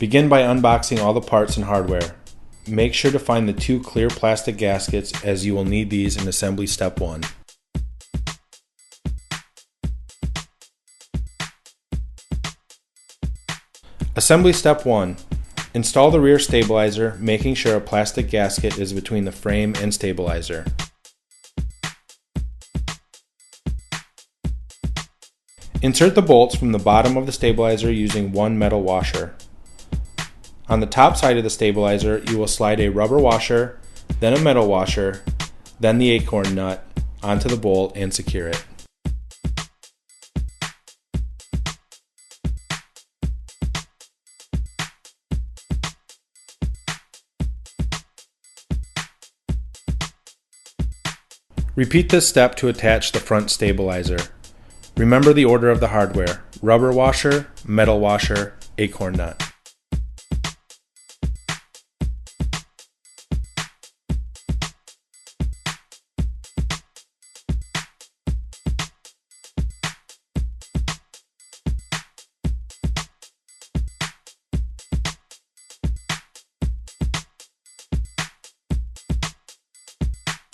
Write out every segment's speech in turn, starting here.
Begin by unboxing all the parts and hardware. Make sure to find the 2 clear plastic gaskets, as you will need these in assembly step 1. Assembly step 1. Install the rear stabilizer, making sure a plastic gasket is between the frame and stabilizer. Insert the bolts from the bottom of the stabilizer using one metal washer. On the top side of the stabilizer, you will slide a rubber washer, then a metal washer, then the acorn nut onto the bolt and secure it. Repeat this step to attach the front stabilizer. Remember the order of the hardware: rubber washer, metal washer, acorn nut.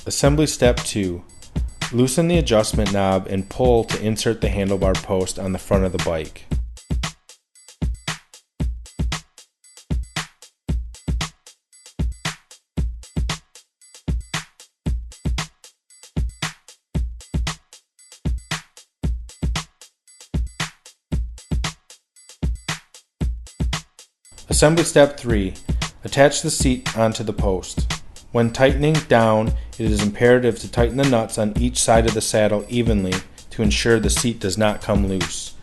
Assembly step 2. Loosen the adjustment knob and pull to insert the handlebar post on the front of the bike. Assembly step 3. Attach the seat onto the post. When tightening down, it is imperative to tighten the nuts on each side of the saddle evenly to ensure the seat does not come loose.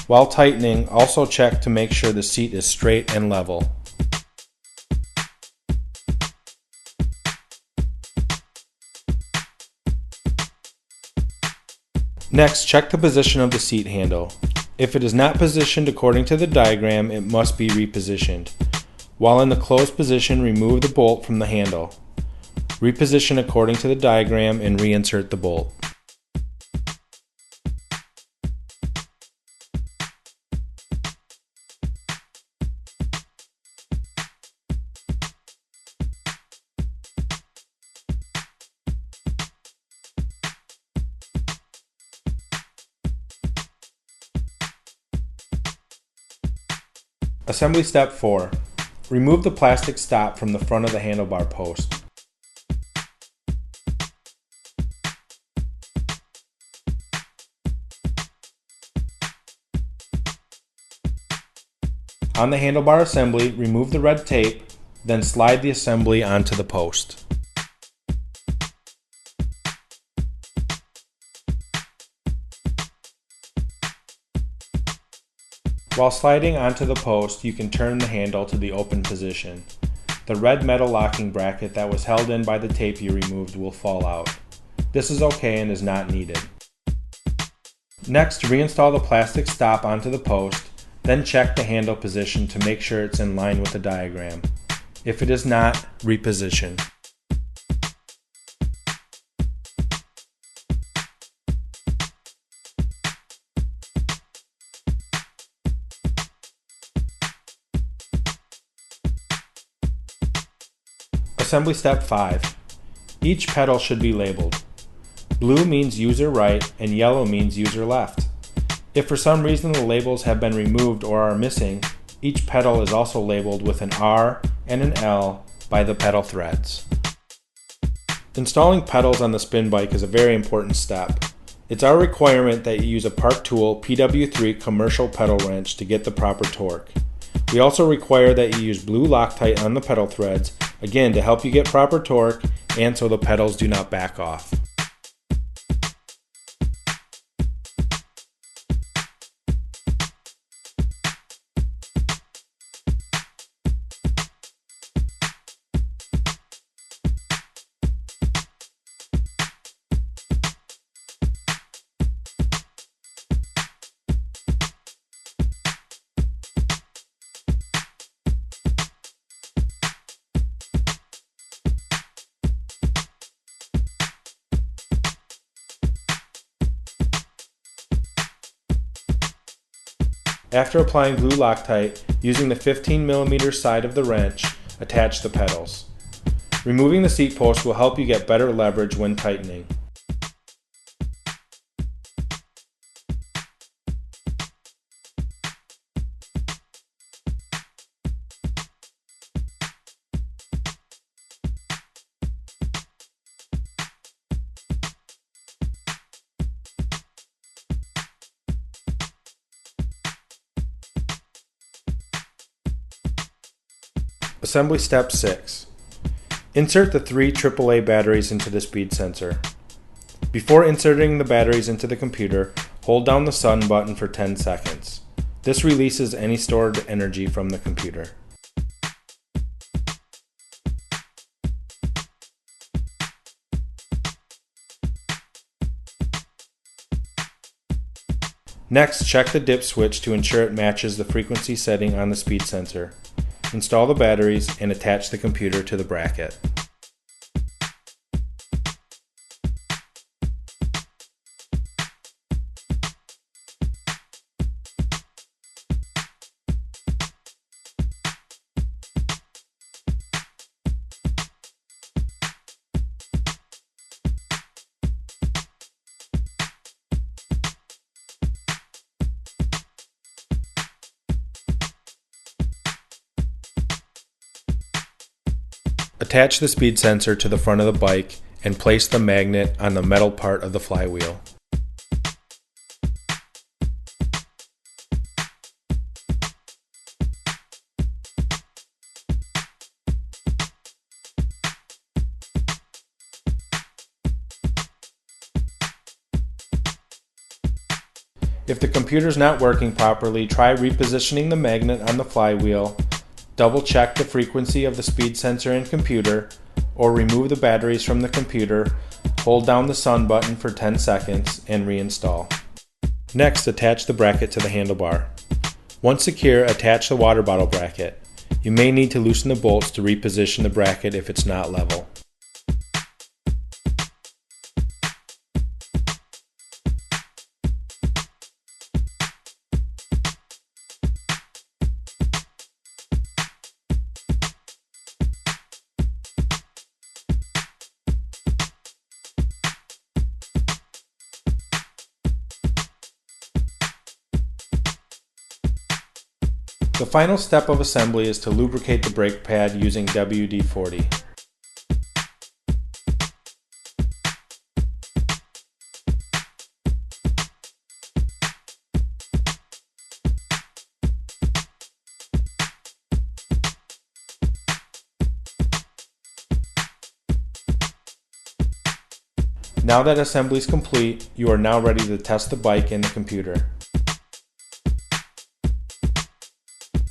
While tightening, also check to make sure the seat is straight and level. Next, check the position of the seat handle. If it is not positioned according to the diagram, it must be repositioned. While in the closed position, remove the bolt from the handle. Reposition according to the diagram and reinsert the bolt. Assembly step 4. Remove the plastic stop from the front of the handlebar post. On the handlebar assembly, remove the red tape, then slide the assembly onto the post. While sliding onto the post, you can turn the handle to the open position. The red metal locking bracket that was held in by the tape you removed will fall out. This is okay and is not needed. Next, reinstall the plastic stop onto the post, then check the handle position to make sure it's in line with the diagram. If it is not, reposition. Assembly step 5. Each pedal should be labeled. Blue means user right and yellow means user left. If for some reason the labels have been removed or are missing, each pedal is also labeled with an R and an L by the pedal threads. Installing pedals on the spin bike is a very important step. It's our requirement that you use a Park Tool PW3 commercial pedal wrench to get the proper torque. We also require that you use blue Loctite on the pedal threads, again to help you get proper torque and so the pedals do not back off. After applying blue Loctite, Using the 15mm side of the wrench, attach the pedals. Removing the seat post will help you get better leverage when tightening. Assembly Step 6. Insert the 3 AAA batteries into the speed sensor. Before inserting the batteries into the computer, hold down the sun button for 10 seconds. This releases any stored energy from the computer. Next, check the dip switch to ensure it matches the frequency setting on the speed sensor. Install the batteries and attach the computer to the bracket. Attach the speed sensor to the front of the bike and place the magnet on the metal part of the flywheel. If the computer is not working properly, try repositioning the magnet on the flywheel. Double check the frequency of the speed sensor and computer, or remove the batteries from the computer, hold down the sun button for 10 seconds, and reinstall. Next, attach the bracket to the handlebar. Once secure, attach the water bottle bracket. You may need to loosen the bolts to reposition the bracket if it's not level. The final step of assembly is to lubricate the brake pad using WD-40. Now that assembly is complete, you are now ready to test the bike and the computer.